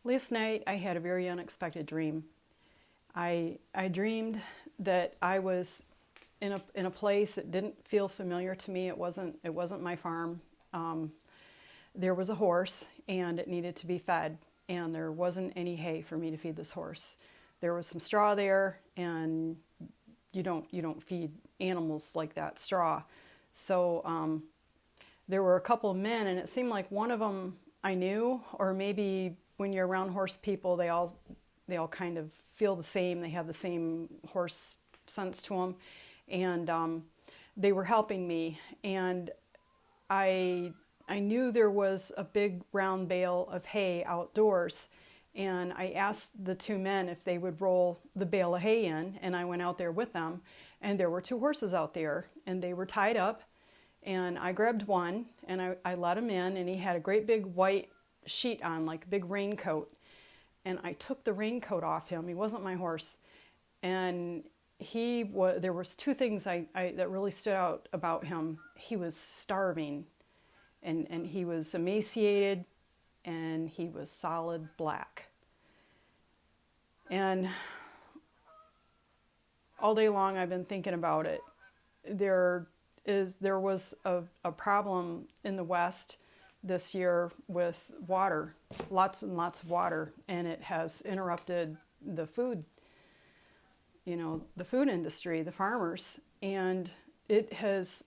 Last night I had a very unexpected dream. I dreamed that I was in a place that didn't feel familiar to me. It wasn't my farm. There was a horse and it needed to be fed, and there wasn't any hay for me to feed this horse. There was some straw there, and you don't feed animals like that, straw. So there were a couple of men, and it seemed like one of them I knew, or maybe when you're around horse people, they all kind of feel the same. They have the same horse sense to them, and they were helping me, and I knew there was a big round bale of hay outdoors, and I asked the two men if they would roll the bale of hay in, and I went out there with them, and there were two horses out there, and they were tied up, and I grabbed one, and I let him in, and he had a great big white sheet on, like a big raincoat, and I took the raincoat off him. He wasn't my horse, and there was two things that really stood out about him. He was starving, and he was emaciated, and he was solid black. And all day long I've been thinking about it. There was a problem in the West this year with water, lots and lots of water, and it has interrupted the food industry, the farmers, and it has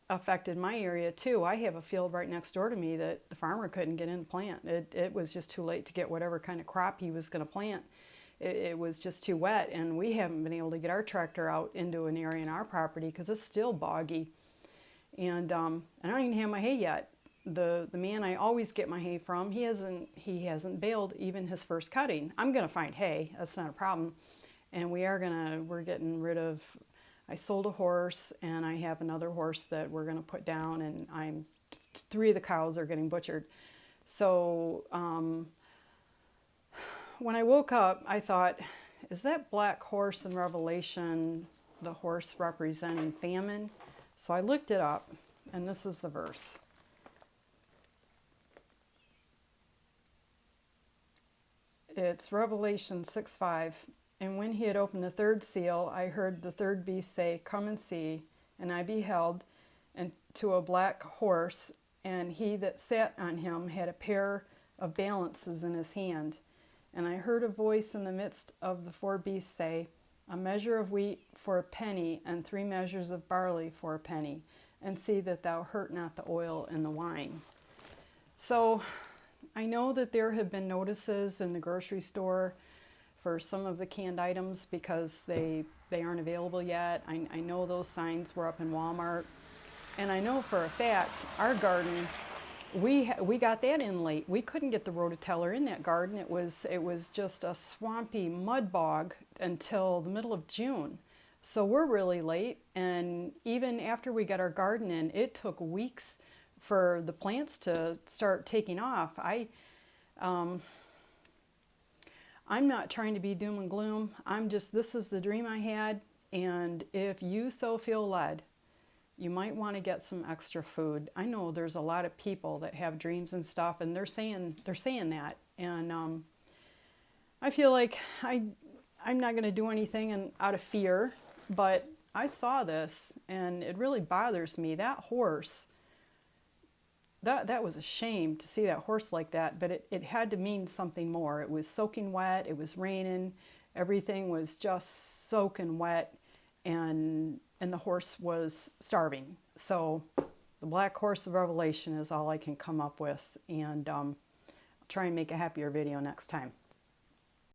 affected my area too. I have a field right next door to me that the farmer couldn't get in to plant. It was just too late to get whatever kind of crop he was going to plant. It was just too wet, and we haven't been able to get our tractor out into an area in our property because it's still boggy. And I don't even have my hay yet. The man I always get my hay from, he hasn't baled even his first cutting. I'm going to find hay. That's not a problem. And we're getting rid of, I sold a horse, and I have another horse that we're going to put down, and three of the cows are getting butchered. So when I woke up, I thought, is that black horse in Revelation the horse representing famine? So I looked it up, and this is the verse. It's Revelation 6:5. And when he had opened the third seal, I heard the third beast say, "Come and see." And I beheld, and to a black horse, and he that sat on him had a pair of balances in his hand. And I heard a voice in the midst of the four beasts say, "A measure of wheat for a penny, and 3 measures of barley for a penny, and see that thou hurt not the oil and the wine." So I know that there have been notices in the grocery store for some of the canned items because they aren't available yet. I know those signs were up in Walmart, and I know for a fact our garden, we got that in late. We couldn't get the rototiller in that garden. It was just a swampy mud bog until the middle of June. So we're really late, and even after we got our garden in, it took weeks for the plants to start taking off. I'm not trying to be doom and gloom. This is the dream I had, and if you so feel led, you might want to get some extra food. I know there's a lot of people that have dreams and stuff, and they're saying that, and I feel like I'm not going to do anything out of fear, but I saw this, and it really bothers me. That horse, that was a shame to see that horse like that, but it had to mean something more. It was soaking wet, it was raining, everything was just soaking wet, and the horse was starving. So the black horse of Revelation is all I can come up with, and I'll try and make a happier video next time.